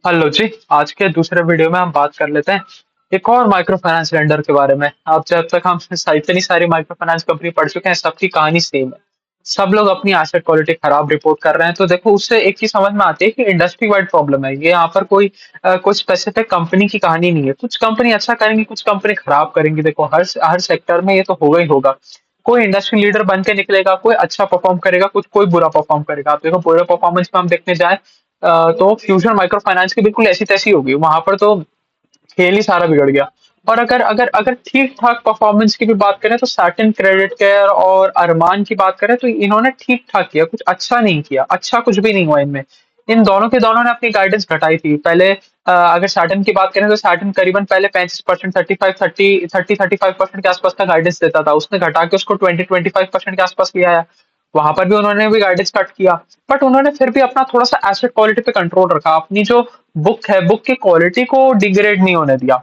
Hello जी। आज के दूसरे वीडियो में हम बात कर लेते हैं एक और माइक्रो फाइनेंस लेंडर के बारे में। अब जब तक हम इतनी सारी माइक्रो फाइनेंस कंपनी पढ़ चुके हैं, सबकी कहानी सेम है। सब लोग अपनी एसेट क्वालिटी खराब रिपोर्ट कर रहे हैं। तो देखो, उससे एक चीज समझ में आती है कि इंडस्ट्री वाइड प्रॉब्लम है ये। यहाँ पर कोई स्पेसिफिक कंपनी की कहानी नहीं है। कुछ कंपनी अच्छा करेंगी, कुछ कंपनी खराब करेंगी। देखो, हर हर सेक्टर में ये तो होगा ही होगा। कोई इंडस्ट्री लीडर बन के निकलेगा, कोई अच्छा परफॉर्म करेगा, कुछ कोई बुरा परफॉर्म करेगा। आप देखो, बुरा परफॉर्मेंस में हम देखने जाए तो फ्यूजन माइक्रो फाइनेंस की बिल्कुल ऐसी तैसी होगी। वहां पर तो खेल ही सारा बिगड़ गया। और अगर अगर अगर ठीक ठाक परफॉर्मेंस की भी बात करें तो सैटिन क्रेडिट केयर और अरमान की बात करें तो इन्होंने ठीक ठाक किया, कुछ अच्छा नहीं किया। अच्छा कुछ भी नहीं हुआ इनमें। इन दोनों के दोनों ने अपनी गाइडेंस घटाई थी पहले। अगर सैटिन की बात करें तो सैटिन करीबन पहले 35%, 35% के आसपास का गाइडेंस देता था। उसने घटा के उसको 25% के आसपास लिया है। वहां पर भी उन्होंने भी गाइडेंस कट किया। बट उन्होंने फिर भी अपना थोड़ा सा एसेट क्वालिटी पे कंट्रोल रखा। अपनी जो बुक है, बुक की क्वालिटी को डिग्रेड नहीं होने दिया।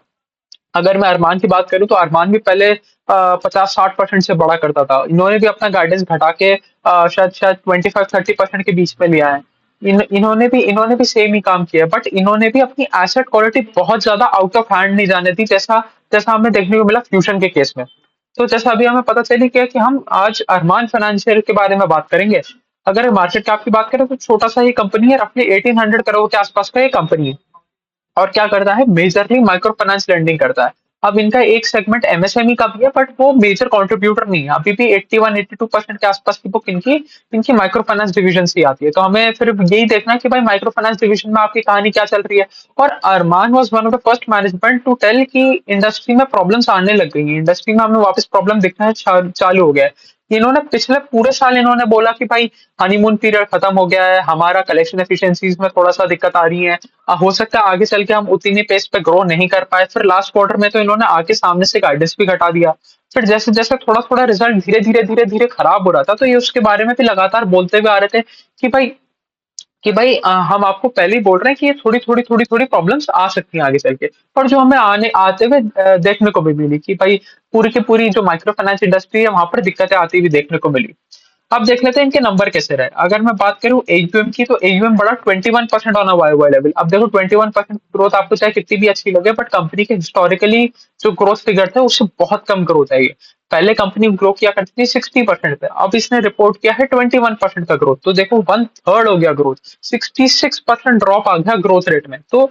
अगर मैं अरमान की बात करूं तो अरमान भी पहले 50-60% से बड़ा करता था। इन्होंने भी अपना गाइडेंस घटा के शायद शायद 25-30% के बीच में लिया है। इन्होंने भी सेम ही काम किया है। बट इन्होंने भी अपनी एसेट क्वालिटी बहुत ज्यादा आउट ऑफ हैंड नहीं जाने दी, जैसा जैसा हमें देखने को मिला फ्यूशन के केस में। तो जैसा अभी हमें पता चली क्या कि हम आज अरमान फाइनेंशियल के बारे में बात करेंगे। अगर मार्केट कैप की बात करें तो छोटा सा ही कंपनी है, रफली 1800 करोड़ के आसपास का ये कंपनी है। और क्या करता है, मेजरली माइक्रो फाइनेंस लेंडिंग करता है। अब इनका एक सेगमेंट एमएसएमई का भी है, बट वो मेजर कंट्रीब्यूटर नहीं है। अभी भी 81-82% के आसपास की बुक इनकी इनकी माइक्रो फाइनेंस डिवीजन से ही आती है। तो हमें फिर यही देखना है कि भाई माइक्रो फाइनेंस डिवीजन में आपकी कहानी क्या चल रही है। और Armaan was one of the first management to tell कि इंडस्ट्री में प्रॉब्लम्स आने लग गई हैं, इंडस्ट्री में हमें वापस प्रॉब्लम दिखना है, चालू हो गया है। इन्होंने पिछले पूरे साल इन्होंने बोला कि भाई हनीमून पीरियड खत्म हो गया है, हमारा कलेक्शन एफिशिएंसीज में थोड़ा सा दिक्कत आ रही है। हो सकता है आगे चल के हम उतनी पेस पे ग्रो नहीं कर पाए। फिर लास्ट क्वार्टर में तो इन्होंने आके सामने से गाइडेंस भी घटा दिया। फिर जैसे जैसे थोड़ा थोड़ा रिजल्ट धीरे धीरे खराब हो रहा था, तो ये उसके बारे में भी लगातार बोलते हुए आ रहे थे कि भाई हम आपको पहले ही बोल रहे हैं कि ये थोड़ी प्रॉब्लम्स आ सकती हैं आगे चल के। और जो हमें आने आते हुए देखने को भी मिली कि भाई पूरी की पूरी जो माइक्रो फाइनेंस इंडस्ट्री है, वहां पर दिक्कतें आती हुई देखने को मिली। अब देख लेते हैं इनके नंबर कैसे रहे। अगर मैं बात करूं एयूएम की, तो एयूएम बढ़ा 21% on a Y Y level. अब देखो, 21% ग्रोथ आपको चाहे कितनी भी अच्छी लगे, बट कंपनी के हिस्टोरिकली जो ग्रोथ फिगर थे उससे बहुत कम ग्रोथ है ये। पहले कंपनी ग्रो किया करती थी 60% पे, अब इसने रिपोर्ट किया है 21% का ग्रोथ। तो देखो, 1/3 हो गया ग्रोथ। 66% ड्रॉप आ गया ग्रोथ रेट में। तो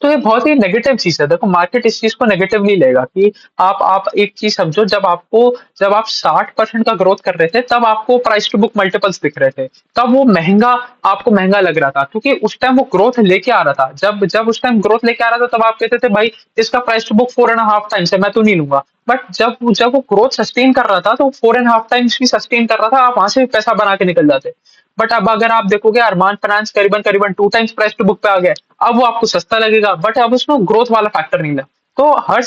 ये बहुत ही नेगेटिव चीज है। देखो, मार्केट इस चीज को नेगेटिवली लेगा कि आप एक चीज समझो, जब आप 60% का ग्रोथ कर रहे थे, तब आपको प्राइस टू बुक मल्टीपल्स दिख रहे थे। तब वो महंगा, आपको महंगा लग रहा था, क्योंकि उस टाइम वो ग्रोथ लेके आ रहा था। जब जब उस टाइम ग्रोथ लेके आ रहा था, तब आप कहते थे भाई इसका प्राइस टू बुक 4.5 टाइम्स है, मैं तो नहीं लूंगा। बट जब जब वो ग्रोथ सस्टेन कर रहा था, तो 4.5 टाइम्स भी सस्टेन कर रहा था, आप वहां से भी पैसा बना के निकल जाते। बट अब अगर आप देखोगे, अरमान फाइनेंस करीबन करीबन 2 टाइम्स प्राइस टू बुक पे आ गया। अब वो आपको सस्ता लगेगा, बट अब उसमें ग्रोथ वाला फैक्टर नहीं है। तो हर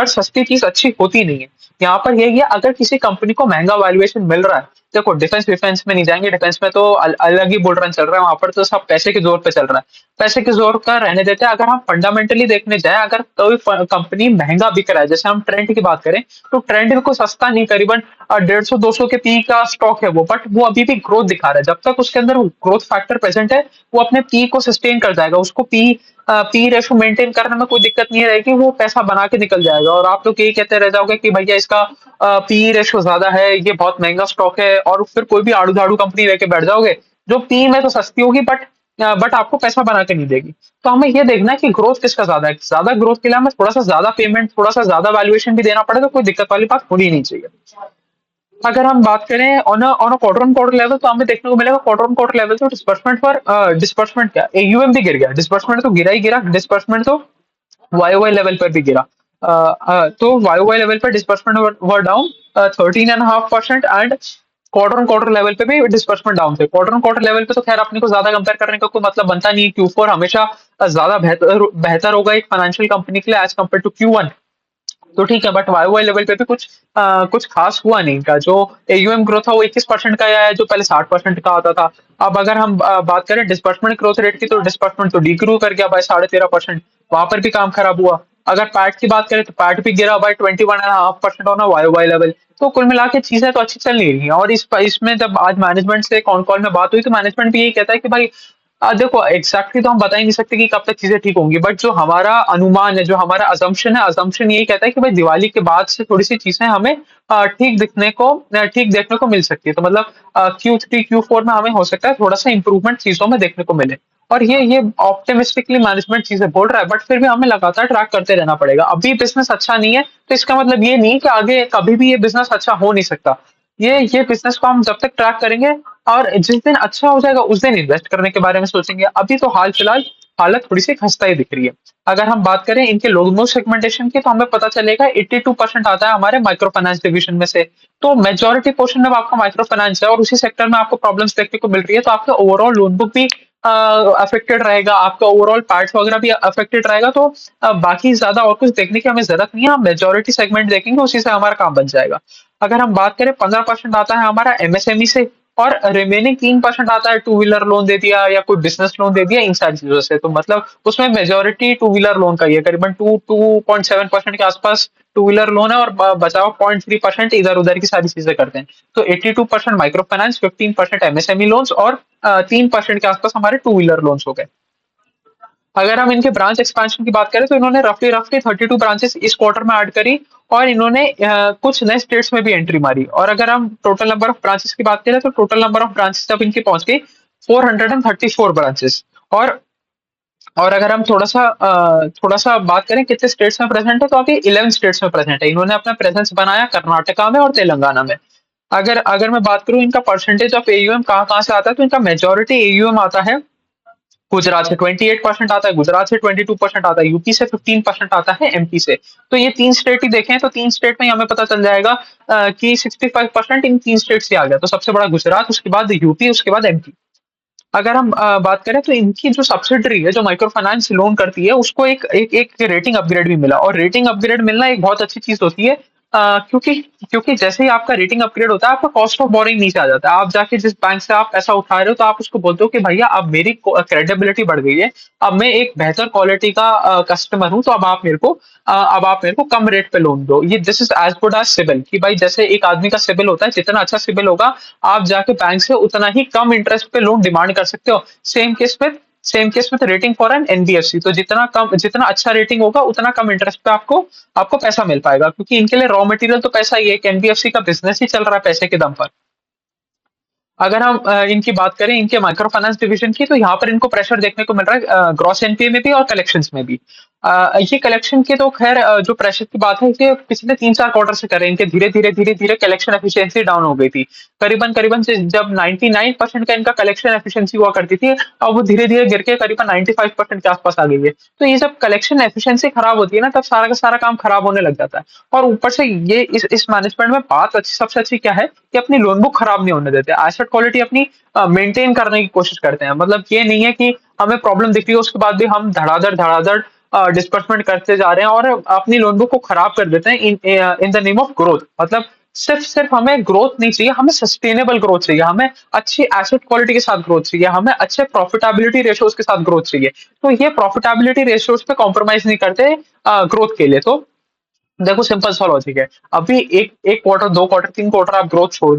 सस्ती चीज अच्छी होती नहीं है। यहाँ पर यही है, अगर किसी कंपनी को महंगा वैल्यूएशन मिल रहा है। देखो, डिफेंस डिफेंस में नहीं जाएंगे, डिफेंस में तो अलग ही बुल रन चल रहा है। वहां पर तो सब पैसे के जोर पे चल रहा है। पैसे के जोर का रहने देते हैं। अगर हम फंडामेंटली देखने जाए, अगर कोई कंपनी महंगा बिक रहा है, जैसे हम ट्रेंड की बात करें, तो ट्रेंड को सस्ता नहीं, करीबन 150-200 के पी का स्टॉक है वो, बट वो अभी भी ग्रोथ दिखा रहा है। जब तक उसके अंदर ग्रोथ फैक्टर प्रेजेंट है, वो अपने पी को सस्टेन कर जाएगा। उसको पी रेशो मेंटेन करने में कोई दिक्कत नहीं रहेगी, वो पैसा बना के निकल जाएगा। और आप लोग यही कहते रह जाओगे कि भैया इसका पी रेशो ज्यादा है, ये बहुत महंगा स्टॉक है, और फिर कोई भी आड़ू दाड़ू कंपनी लेके बैठ जाओगे जो पी में तो सस्ती होगी, बट आपको पैसा बना के नहीं देगी। तो हमें ये देखना है कि ग्रोथ किसका ज्यादा है। ज्यादा ग्रोथ के लिए हमें थोड़ा सा ज्यादा पेमेंट, थोड़ा सा ज्यादा वैल्यूएशन भी देना पड़ेगा। कोई दिक्कत वाली बात होनी नहीं चाहिए। अगर हम बात करें on a quarter on quarter level, तो हमें देखने को मिलेगा क्वार्टर ऑन क्वार्टर लेवल तो डिस्बर्समेंट क्या, एयूएम भी गिर गया, डिस्बर्समेंट तो गिरा ही गिरा। डिस्बर्समेंट तो वाई वाई लेवल पर भी गिरा। तो वाई वाई लेवल पर disbursement were down 13.5%। And quarter on quarter level पे भी डिस्बर्समेंट डाउन थे। क्वार्टर ऑन क्वार्टर लेवल पे तो खैर अपने को ज्यादा कंपेयर करने का कोई मतलब बनता नहीं है। Q4 हमेशा ज्यादा बेहतर बेहतर होगा एक फाइनेंशियल कंपनी के लिए एज कम्पेयर टू Q1। तो ठीक है, बट वाई वाई लेवल पे भी कुछ खास हुआ नहीं। इनका जो एयूएम ग्रोथ था वो 21% का आया है, जो पहले 60% का आता था। अब अगर हम बात करें डिस्बर्समेंट ग्रोथ रेट की, तो डिस्बर्समेंट तो डिग्रो कर गया बाय 13.5%। वहां पर भी काम खराब हुआ। अगर पैट की बात करें तो पैट भी गिरा by 21.5% on Y Y level. तो कुल मिला के चीजें तो अच्छी चल नहीं रही हैं। और इसमें जब आज मैनेजमेंट से कॉन कॉल में बात हुई, तो मैनेजमेंट भी यही कहता है कि भाई देखो एग्जैक्टली तो हम बता ही नहीं सकते कि कब तक चीजें ठीक होंगी, बट जो हमारा अनुमान है, जो हमारा अजम्पशन है, अजम्पशन यही कहता है कि भाई दिवाली के बाद से थोड़ी सी चीजें हमें ठीक देखने को मिल सकती है। तो मतलब Q3 Q4 में हमें हो सकता है थोड़ा सा इंप्रूवमेंट चीजों में देखने को मिले। और ये ऑप्टिमिस्टिकली मैनेजमेंट चीजें बोल रहा है, बट फिर भी हमें लगातार ट्रैक करते रहना पड़ेगा। अभी बिजनेस अच्छा नहीं है तो इसका मतलब ये नहीं कि आगे कभी भी ये बिजनेस अच्छा हो नहीं सकता। ये बिजनेस को हम जब तक ट्रैक करेंगे और जिस दिन अच्छा हो जाएगा उस दिन इन्वेस्ट करने के बारे में सोचेंगे। अभी तो हाल फिलहाल हालत थोड़ी सी खस्ता ही दिख रही है। अगर हम बात करें इनके लोन सेगमेंटेशन की, तो हमें पता चलेगा 82% आता है हमारे माइक्रो फाइनेंस डिवीजन में से। तो मेजोरिटी पोर्शन में आपका माइक्रो फाइनेंस है और उसी सेक्टर में आपको प्रॉब्लम्स देखने को मिल रही है, तो आपका ओवरऑल लोन बुक भी अफेक्टेड रहेगा, आपका ओवरऑल पार्ट वगैरह भी अफेक्टेड रहेगा। तो बाकी ज्यादा और कुछ देखने की हमें जरूरत नहीं है, हम मेजोरिटी सेगमेंट देखेंगे, उसी से हमारा काम बन जाएगा। अगर हम बात करें 15% आता है हमारा एमएसएमई से, और रिमेनिंग 3% आता है टू व्हीलर लोन दे दिया या कोई बिजनेस लोन दे दिया, इन सारी चीजों से। तो मतलब उसमें मेजोरिटी टू व्हीलर लोन का ही है, करीबन 2.7% के आसपास टू व्हीलर लोन है, और बचा हुआ 0.3% इधर उधर की सारी चीजें करते हैं। तो 82% माइक्रो फाइनेंस, 15% एमएसएमई लोन्स, और 3% के आसपास हमारे टू व्हीलर लोन्स हो गए। अगर हम इनके ब्रांच एक्सपेंशन की बात करें, तो इन्होंने रफली रफली 32 ब्रांचेस इस क्वार्टर में ऐड करी, और इन्होंने कुछ नए स्टेट्स में भी एंट्री मारी। और अगर हम टोटल नंबर ऑफ ब्रांचेस की बात करें, तो टोटल नंबर ऑफ ब्रांचेस जब इनकी पहुंच गई 434 ब्रांचेस। और अगर हम थोड़ा सा बात करें कितने स्टेट्स में प्रेजेंट है, तो अभी 11 स्टेट्स में प्रेजेंट है। इन्होंने अपना प्रेजेंस बनाया कर्नाटका में और तेलंगाना में। अगर अगर मैं बात करूं इनका परसेंटेज ऑफ एयूएम कहाँ कहाँ से आता है, तो इनका मेजोरिटी एयूएम आता है गुजरात से, 28% आता है गुजरात से, 22% आता है यूपी से, 15% आता है एमपी से। तो ये तीन स्टेट ही देखें तो तीन स्टेट में ही हमें पता चल जाएगा कि 65% इन तीन स्टेट से आ गया। तो सबसे बड़ा गुजरात, उसके बाद यूपी, उसके बाद एमपी। अगर हम बात करें तो इनकी जो सब्सिडरी है जो माइक्रो फाइनेंस लोन करती है, उसको एक रेटिंग अपग्रेड भी मिला। और रेटिंग अपग्रेड मिलना एक बहुत अच्छी चीज होती है, क्योंकि क्योंकि जैसे ही आपका रेटिंग अपग्रेड होता है, आपका कॉस्ट ऑफ बोरिंग नीचे आ जाता है। आप जाके जिस बैंक से आप पैसा उठा रहे हो, तो आप उसको बोलते हो कि भैया अब मेरी क्रेडिबिलिटी बढ़ गई है, अब मैं एक बेहतर क्वालिटी का कस्टमर हूं, तो अब आप मेरे को कम रेट पे लोन दो। ये this is as good as CIBIL, कि भाई जैसे एक आदमी का सिबिल होता है, जितना अच्छा सिबिल होगा, आप जाके बैंक से उतना ही कम इंटरेस्ट पे लोन डिमांड कर सकते हो। Same case with rating for an NBFC. तो जितना अच्छा रेटिंग होगा, उतना कम इंटरेस्ट पे आपको आपको पैसा मिल पाएगा, क्योंकि इनके लिए रॉ मटेरियल तो पैसा ही है, एक एनबीएफसी का बिजनेस ही चल रहा है पैसे के दम पर। अगर हम इनकी बात करें, इनके माइक्रो फाइनेंस डिवीजन की, तो यहाँ पर इनको प्रेशर देखने को मिल रहा है ग्रॉस एनपीए में भी और कलेक्शंस में भी। ये कलेक्शन के तो खैर जो प्रेशर की बात है कि पिछले 3-4 क्वार्टर से कर रहे हैं, इनके धीरे धीरे कलेक्शन एफिशिएंसी डाउन हो गई थी। करीबन करीबन से जब 99% का इनका कलेक्शन एफिशिएंसी हुआ करती थी, अब वो धीरे धीरे गिर के करीबन 95% के आसपास आ गई है। तो ये जब कलेक्शन एफिशिएंसी खराब होती है ना, तब सारा का सारा काम खराब होने लग जाता है। और ऊपर से ये इस मैनेजमेंट में बात अच्छी, सबसे अच्छी क्या है कि अपनी लोन बुक खराब नहीं होने देते, एसेट क्वालिटी अपनी मेंटेन करने की कोशिश करते हैं। मतलब ये नहीं है कि हमें प्रॉब्लम दिख रही है उसके बाद भी हम धड़ाधड़ धड़ाधड़ डिस्बर्समेंट करते जा रहे हैं और अपनी लोन बुक को खराब कर देते हैं in the name of growth. मतलब सिर्फ सिर्फ हमें ग्रोथ नहीं चाहिए, हमें सस्टेनेबल ग्रोथ चाहिए, हमें अच्छी एसेट क्वालिटी के साथ ग्रोथ चाहिए, हमें अच्छे प्रॉफिटेबिलिटी रेशियोज के साथ ग्रोथ चाहिए। तो ये प्रॉफिटेबिलिटी रेशियोज पे कॉम्प्रोमाइज नहीं करते ग्रोथ के लिए। तो देखो सिंपल सा लॉजिक है, अभी एक एक क्वार्टर, 2 क्वार्टर, 3 क्वार्टर आप ग्रोथ छोड़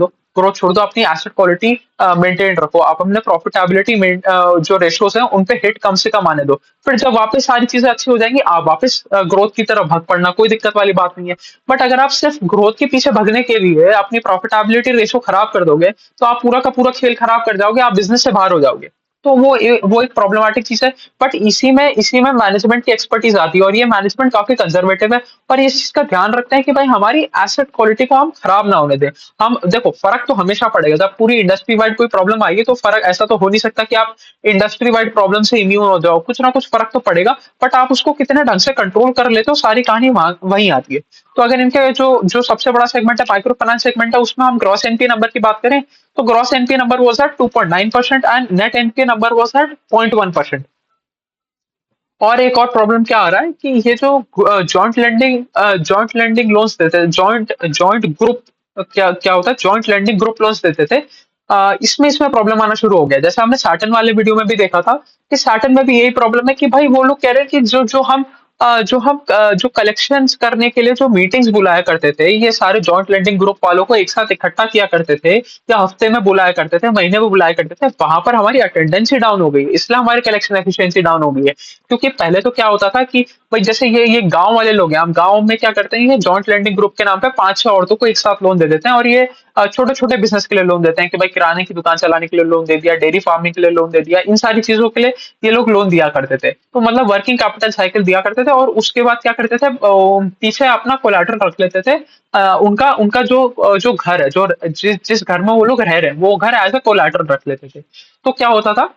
दो, अपनी एसेट क्वालिटी मेंटेन रखो, आप अपने प्रॉफिटेबिलिटी में जो रेशियोज हैं उन पे हिट कम से कम आने दो। फिर जब वापस सारी चीजें अच्छी हो जाएंगी, आप वापस ग्रोथ की तरफ भाग पड़ना, कोई दिक्कत वाली बात नहीं है। बट अगर आप सिर्फ ग्रोथ के पीछे भगने के लिए अपनी प्रॉफिटेबिलिटी रेशियो खराब कर दोगे, तो आप पूरा का पूरा खेल खराब कर जाओगे, आप बिजनेस से बाहर हो जाओगे। तो वो एक प्रॉब्लमेटिक चीज है। बट इसी में मैनेजमेंट की एक्सपर्टीज आती है, और ये मैनेजमेंट काफी कंजर्वेटिव है, और इस चीज का ध्यान रखते हैं कि भाई हमारी एसेट क्वालिटी को हम खराब ना होने दें। हम देखो फर्क तो हमेशा पड़ेगा, जब पूरी इंडस्ट्री वाइड कोई प्रॉब्लम आएगी, तो फर्क ऐसा तो हो नहीं सकता कि आप इंडस्ट्री वाइड प्रॉब्लम से इम्यून हो जाओ, कुछ ना कुछ फर्क तो पड़ेगा। बट आप उसको कितने ढंग से कंट्रोल कर लेते हो, सारी कहानी वहीं आती है। तो अगर इनके जो जो सबसे बड़ा सेगमेंट है माइक्रो फाइनेंस सेगमेंट है, उसमें हम ग्रॉस एनपीए नंबर की बात करें, तो gross NPA number was at 2.9% and net NPA number was at 0.1%। और एक और प्रॉब्लम क्या आ रहा है कि ये जो जॉइंट लैंडिंग लोन्स देते हैं, जॉइंट जॉइंट ग्रुप, क्या क्या होता है, जॉइंट लैंडिंग ग्रुप लोन्स देते थे, इसमें प्रॉब्लम आना शुरू हो गया। जैसे हमने सैटन वाले वीडियो में भी देखा था कि सैटन में भी यही प्रॉब्लम है कि भाई वो लोग कह रहे हैं कि जो जो हम जो कलेक्शंस करने के लिए जो मीटिंग्स बुलाया करते थे, ये सारे जॉइंट लेंडिंग ग्रुप वालों को एक साथ इकट्ठा किया करते थे, या हफ्ते में बुलाया करते थे, महीने में बुलाया करते थे, वहां पर हमारी अटेंडेंस ही डाउन हो गई, इसलिए हमारी कलेक्शन एफिशिएंसी डाउन हो गई है। क्योंकि पहले तो क्या होता था कि भाई जैसे ये गांव वाले लोग हैं, हम गांव में क्या करते हैं, ये जॉइंट लेंडिंग ग्रुप के नाम पे 5-6 औरतों को एक साथ लोन दे देते हैं, और ये छोटे छोटे बिजनेस के लिए लोन देते हैं कि भाई किराने की दुकान चलाने के लिए लोन दे दिया, डेयरी फार्मिंग के लिए लोन दे दिया, इन सारी चीजों के लिए ये लोग लोन दिया करते थे। तो मतलब वर्किंग कैपिटल साइकिल दिया करते थे, और उसके बाद क्या करते थे, पीछे अपना कोलैटरल रख लेते थे। उनका उनका जो घर है, जो जिस जिस घर में वो लोग रह रहे हैं, वो घर एज ए कोलैटरल रख लेते थे। तो क्या होता था,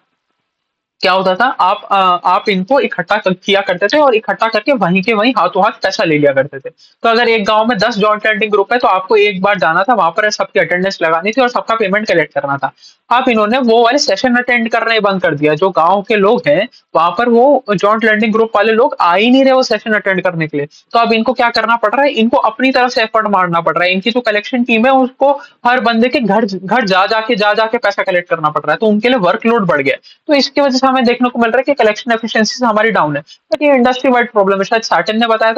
आप इनको इकट्ठा किया करते थे, और इकट्ठा करके वहीं के वहीं हाथों हाथ पैसा ले लिया करते थे। तो अगर एक गांव में 10 जॉइंट लैंडिंग ग्रुप है, तो आपको एक बार जाना था वहां पर, सबकी अटेंडेंस लगानी थी और सबका पेमेंट कलेक्ट करना था। अब इन्होंने वो वाले सेशन अटेंड करना ही बंद कर दिया, जो गांव के लोग हैं वहां पर वो जॉइंट लैंडिंग ग्रुप वाले लोग आ ही नहीं रहे वो सेशन अटेंड करने के लिए। तो अब इनको क्या करना पड़ रहा है, इनको अपनी तरफ से एफर्ट मारना पड़ रहा है, इनकी जो कलेक्शन टीम है उसको हर बंदे के घर घर जा जाके पैसा कलेक्ट करना पड़ रहा है, तो उनके लिए वर्कलोड बढ़ गया है। तो इसकी वजह से हमें देखने को मिल रहा है कि कलेक्शन एफिशिएंसी हमारी डाउन है। बट ये इंडस्ट्री वाइड प्रॉब्लम है, शायद साटन ने बताया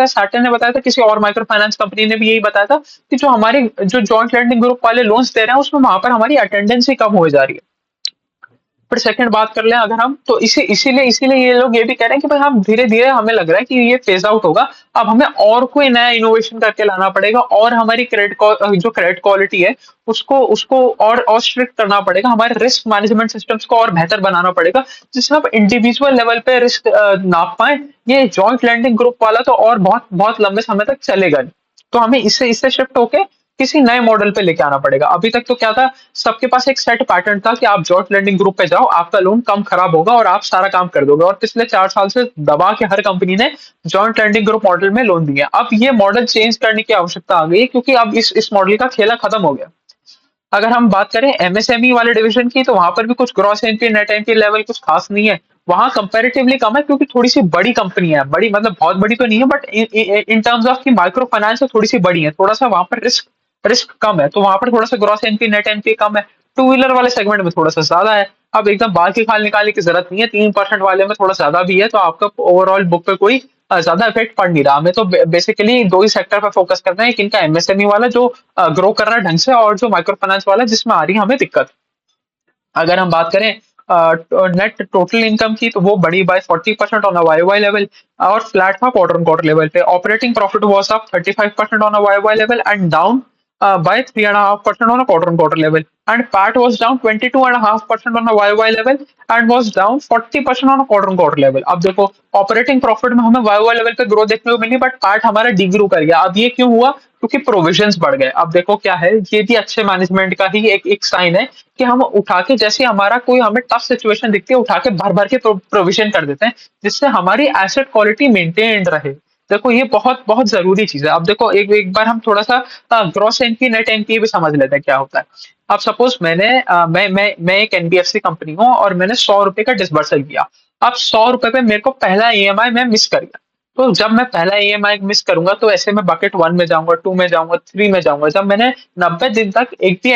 था, किसी और माइक्रो फाइनेंस कंपनी ने भी यही बताया था कि जो जॉइंट लैंडिंग ग्रुप वाले लोन्स दे रहे हैं, उसमें वहां पर हमारी अटेंडेंस ही कम हो जा रही है। पर सेकंड बात कर लें अगर हम, तो इसीलिए ये लोग ये भी कह रहे हैं कि भाई हम धीरे धीरे, हमें लग रहा है कि ये फेज आउट होगा। अब हमें और कोई नया इनोवेशन करके लाना पड़ेगा, और हमारी जो क्रेडिट क्वालिटी है उसको उसको और स्ट्रिक्ट करना पड़ेगा, हमारे रिस्क मैनेजमेंट सिस्टम्स को और बेहतर बनाना पड़ेगा, जिससे हम इंडिविजुअल लेवल पे रिस्क नाप पाए। ये जॉइंट लैंडिंग ग्रुप वाला तो और बहुत बहुत लंबे समय तक चलेगा नहीं। तो हमें इससे इससे शिफ्ट होके किसी नए मॉडल पे लेके आना पड़ेगा। अभी तक तो क्या था, सबके पास एक सेट पैटर्न था कि आप जॉइंट लैंडिंग ग्रुप पे जाओ, आपका लोन कम खराब होगा और आप सारा काम कर दोगे, और पिछले 4 साल से दबा के हर कंपनी ने जॉइंट लैंडिंग ग्रुप मॉडल में लोन दिए। अब ये मॉडल चेंज करने की आवश्यकता आ गई है, क्योंकि अब इस मॉडल का खेला खत्म हो गया। अगर हम बात करें एमएसएमई वाले डिवीजन की, तो वहां पर भी कुछ gross NP net NP level कुछ खास नहीं है। वहां कंपैरेटिवली कम है, क्योंकि थोड़ी सी बड़ी कंपनी है, बड़ी मतलब बहुत बड़ी तो नहीं है, बट इन टर्म्स ऑफ की माइक्रो फाइनेंस थोड़ी सी बड़ी है, थोड़ा सा वहां पर रिस्क रिस्क कम है, तो वहां पर थोड़ा सा ग्रॉस एनपी नेट एनपी कम है। टू व्हीलर वाले सेगमेंट में थोड़ा सा ज्यादा है। अब एकदम बाल की खाल निकालने की जरूरत नहीं है, 3% वाले में थोड़ा ज्यादा भी है, तो आपका ओवरऑल बुक पे कोई ज्यादा इफेक्ट पड़ नहीं रहा। हमें तो बेसिकली दो ही सेक्टर पर फोकस करना है, एक इनका एमएसएमई वाला जो ग्रो कर रहा है ढंग से, और जो माइक्रो फाइनेंस वाला जिसमें आ रही है हमें दिक्कत। अगर हम बात करें नेट टोटल इनकम की, तो वो बढ़ी by 40% on a Y Y level, और फ्लैट था क्वार्टर ऑन क्वार्टर लेवल पे। Operating profit was up 35% on a Y Y level, and down by 3.5% on a quarter-on-quarter level, and PAT was down 22.5% on a YY level and was down 40% on a quarter-on-quarter level. अब देखो, operating profit में हमें YY level पे growth देखने को मिली, but PAT हमारा डिग्रू कर गया। अब ये क्यों हुआ? क्योंकि प्रोविजंस बढ़ गए। अब देखो क्या है, ये भी अच्छे मैनेजमेंट का ही एक साइन है कि हम उठा के, जैसे हमारा कोई हमें टफ सिचुएशन दिखती है, उठा के भर भर के प्रोविजन कर देते हैं, जिससे हमारी एसेट क्वालिटी मेंटेन्ड रहे। देखो ये बहुत बहुत जरूरी चीज है। अब देखो, एक एक बार हम थोड़ा सा ग्रॉस एनपी नेट एनपी भी समझ लेते हैं क्या होता है। अब सपोज मैं एक एनबीएफसी कंपनी हूँ, और मैंने 100 रुपए का डिसबर्सल किया। अब 100 रुपए पे मेरे को पहला ईएमआई मैं मिस कर गया। तो जब मैं पहला ईएमआई मिस करूंगा, तो ऐसे में बकेट 1 में जाऊंगा, 2 में जाऊंगा, 3 में जाऊंगा। जब मैंने 90 दिन तक एक भी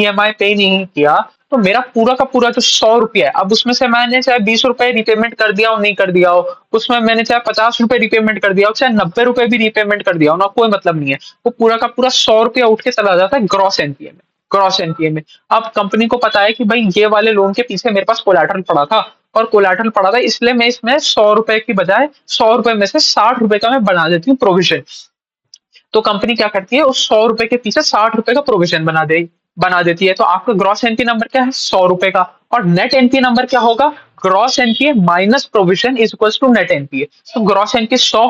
ईएमआई पे नहीं किया, तो मेरा पूरा का पूरा जो 100 रुपया है, अब उसमें से मैंने चाहे 20 रुपए रिपेमेंट कर दिया हो, नहीं कर दिया हो, उसमें मैंने चाहे 50 रुपए रिपेमेंट कर दिया हो, चाहे 90 रुपए भी रिपेमेंट कर दिया हो ना, कोई मतलब नहीं है। वो पूरा का पूरा 100 रुपया उठ के चला जाता है ग्रॉस एनपीए में। ग्रॉस एनपीए में अब कंपनी को पता है कि भाई ये वाले लोन के पीछे मेरे पास कोलैटरल पड़ा था, और कोलैटरल पड़ा था, इसलिए मैं इसमें 100 रुपए की बजाय 100 रुपए में से 60 रुपए का मैं बना देती हूँ प्रोविजन। तो कंपनी क्या करती है, उस 100 रुपए के पीछे 60 रुपए का प्रोविजन बना देती है। तो आपका ग्रॉस एनपी नंबर क्या है, 100 रुपए का। और नेट एनपी नंबर क्या होगा, gross NPA minus provision is equal to net NPA. तो ग्रॉस एनपी 100,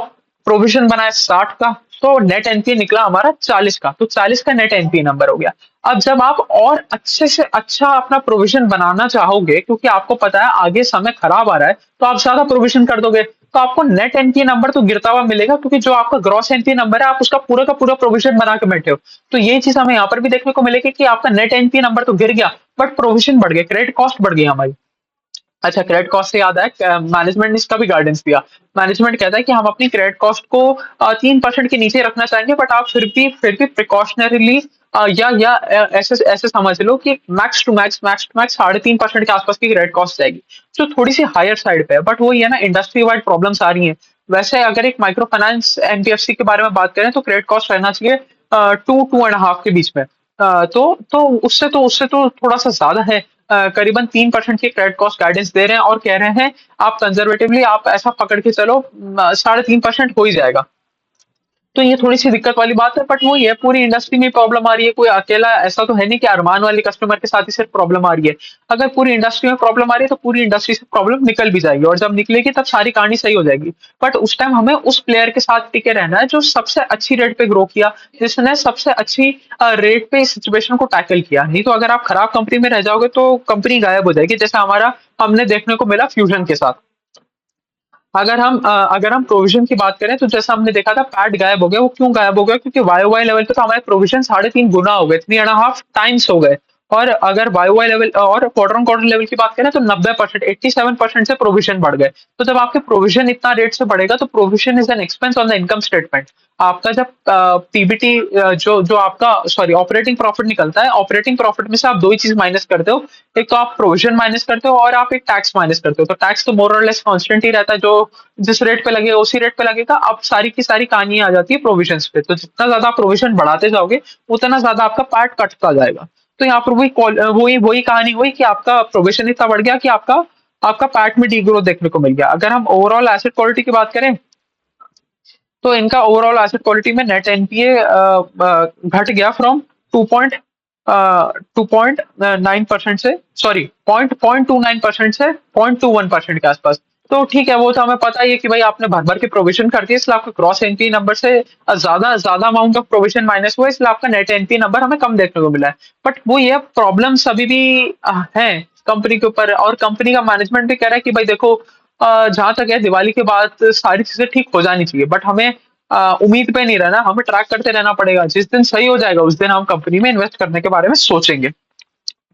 प्रोविजन बनाया 60 का, तो नेट एनपीए निकला हमारा 40 का। तो 40 का नेट एनपीए नंबर हो गया। अब जब आप और अच्छे से अच्छा अपना प्रोविजन बनाना चाहोगे, क्योंकि आपको पता है आगे समय खराब आ रहा है, तो आप ज्यादा प्रोविजन कर दोगे, तो आपको नेट एनपीए नंबर तो गिरता हुआ मिलेगा, क्योंकि जो आपका ग्रॉस एनपीए नंबर है, आप उसका पूरा का पूरा प्रोविजन बना के बैठे हो। तो ये चीज हमें यहाँ पर भी देखने को मिलेगी कि आपका नेट एनपीए नंबर तो गिर गया, बट प्रोविजन बढ़ गया, क्रेडिट कॉस्ट बढ़ गई हमारी। अच्छा, क्रेडिट कॉस्ट से याद है, मैनेजमेंट ने इसका भी गाइडेंस दिया। मैनेजमेंट कहता है कि हम अपनी क्रेडिट कॉस्ट को 3% के नीचे रखना चाहेंगे, बट आप फिर भी प्रिकॉशनरीली ऐसे ऐसे समझ लो कि मैक्स टू मैक्स 3.5% के आसपास की क्रेडिट कॉस्ट जाएगी, जो थोड़ी सी हायर साइड पे है। बट वही है ना, इंडस्ट्री वाइड प्रॉब्लम्स आ रही हैं। वैसे अगर एक माइक्रो फाइनेंस एनबीएफसी के बारे में बात करें तो क्रेडिट कॉस्ट रहना चाहिए 2-2.5 के बीच में। तो उससे तो थोड़ा सा ज्यादा है। करीबन 3% की क्रेडिट कॉस्ट गाइडेंस दे रहे हैं और कह रहे हैं आप कंजर्वेटिवली आप ऐसा पकड़ के चलो 3.5% हो ही जाएगा। तो ये थोड़ी-सी दिक्कत वाली बात है, बट वही है, पूरी इंडस्ट्री में प्रॉब्लम आ रही है, कोई अकेला ऐसा तो है नहीं कि अरमान वाले कस्टमर के साथ ही सिर्फ प्रॉब्लम आ रही है। अगर पूरी इंडस्ट्री में प्रॉब्लम आ रही है, तो पूरी इंडस्ट्री से प्रॉब्लम निकल भी जाएगी और जब निकलेगी तब सारी कहानी सही हो जाएगी। बट उस टाइम हमें उस प्लेयर के साथ टिके रहना है, जो सबसे अच्छी रेट पे ग्रो किया, जिसने सबसे अच्छी रेट पे इस सिचुएशन को टैकल किया। नहीं तो अगर आप खराब कंपनी में रह जाओगे, तो कंपनी गायब हो जाएगी, जैसा हमने देखने को मिला फ्यूजन के साथ। अगर हम प्रोविजन की बात करें तो जैसा हमने देखा था पैट गायब हो गया। वो क्यों गायब हो गया? क्योंकि वाई लेवल पे तो हमारे प्रोविजन 3.5 गुना हो गए, 3.5 टाइम्स हो गए। और अगर वाई लेवल और क्वार्टर ऑन क्वार्टर लेवल की बात करें तो 90%, 87% से प्रोविजन बढ़ गए। तो जब आपके प्रोविजन इतना रेट से बढ़ेगा तो provision is an expense on the income statement. आपका जब पीबीटी जो जो आपका सॉरी ऑपरेटिंग प्रॉफिट निकलता है, ऑपरेटिंग प्रॉफिट में से आप दो ही चीज माइनस करते हो। एक तो आप प्रोविजन माइनस करते हो और आप एक टैक्स माइनस करते हो। तो टैक्स तो मोर और लेस कांस्टेंट ही रहता है, जो जिस रेट पे लगेगा उसी रेट पे लगेगा। अब सारी की सारी कहानी आ जाती है प्रोविजंस पे। तो जितना ज्यादा आप प्रोविजन बढ़ाते जाओगे उतना ज्यादा आपका पार्ट कटता जाएगा। तो यहाँ पर वही वही कहानी हुई कि आपका प्रोविजन इतना बढ़ गया कि आपका आपका पैट में डी ग्रोथ देखने को मिल गया। अगर हम ओवरऑल एसेट क्वालिटी की बात करें तो इनका ओवरऑल एसेट क्वालिटी में नेट एनपीए घट गया फ्रॉम 2.9% से सॉरी 0.29% से 0.21% के आसपास। तो ठीक है, वो तो हमें पता ही है कि भाई आपने भर भर के प्रोविजन कर दिया, इसलिए आपका क्रॉस एनपी नंबर से ज्यादा ज्यादा अमाउंट ऑफ प्रोविजन माइनस हुआ, इसलिए आपका नेट एनपी नंबर हमें कम देखने को मिला है। बट वो ये प्रॉब्लम्स अभी भी हैं कंपनी के ऊपर, और कंपनी का मैनेजमेंट भी कह रहा है कि भाई देखो जहां तक है दिवाली के बाद सारी चीजें ठीक हो जानी चाहिए। बट हमें उम्मीद पे नहीं रहना, हमें ट्रैक करते रहना पड़ेगा। जिस दिन सही हो जाएगा उस दिन हम कंपनी में इन्वेस्ट करने के बारे में सोचेंगे।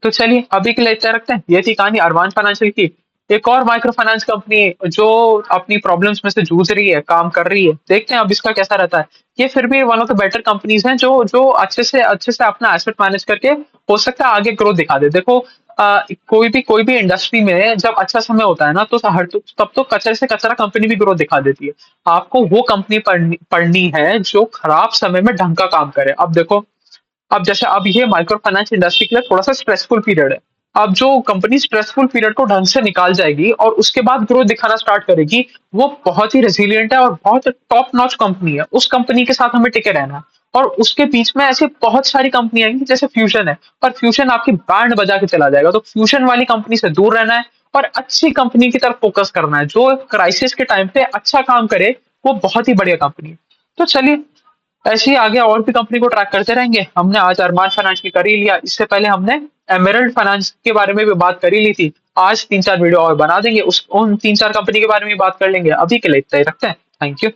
तो चलिए अभी के लिए इतना रखते हैं। ये थी कहानी अरमान फाइनेंशियल की। एक और माइक्रो फाइनेंस कंपनी जो अपनी प्रॉब्लम्स में से जूझ रही है, काम कर रही है, देखते हैं अब इसका कैसा रहता है। ये फिर भी one of the better companies हैं, जो जो अच्छे से अपना एसेट मैनेज करके हो सकता है आगे ग्रोथ दिखा दे। देखो कोई भी इंडस्ट्री में जब अच्छा समय होता है ना, तो तब तो कचरे से कचरा कंपनी भी ग्रोथ दिखा देती है। आपको वो कंपनी पढ़नी है जो खराब समय में ढंग का काम करे। अब देखो, अब जैसे अब ये माइक्रो फाइनेंस इंडस्ट्री के लिए थोड़ा सा स्ट्रेसफुल पीरियड है। अब जो कंपनी स्ट्रेसफुल पीरियड को ढंग से निकाल जाएगी और उसके बाद ग्रोथ दिखाना स्टार्ट करेगी, वो बहुत ही रेसिलियंट है और बहुत टॉप नॉच कंपनी है। उस कंपनी के साथ हमें टिके रहना है। और उसके बीच में ऐसी बहुत सारी कंपनी आएंगी, जैसे फ्यूजन है, और फ्यूजन आपकी बैंड बजा के चला जाएगा। तो फ्यूजन वाली कंपनी से दूर रहना है और अच्छी कंपनी की तरफ फोकस करना है, जो क्राइसिस के टाइम पे अच्छा काम करे। वो बहुत ही बढ़िया कंपनी है। तो चलिए, ऐसे ही आगे और भी कंपनी को ट्रैक करते रहेंगे। हमने आज अरमान फाइनेंस की कर ही लिया, इससे पहले हमने एमरल्ड फाइनेंस के बारे में भी बात कर ही ली थी। आज 3-4 वीडियो और बना देंगे, उस उन 3-4 कंपनी के बारे में भी बात कर लेंगे। अभी के लिए इतना ही रखते हैं। Thank you.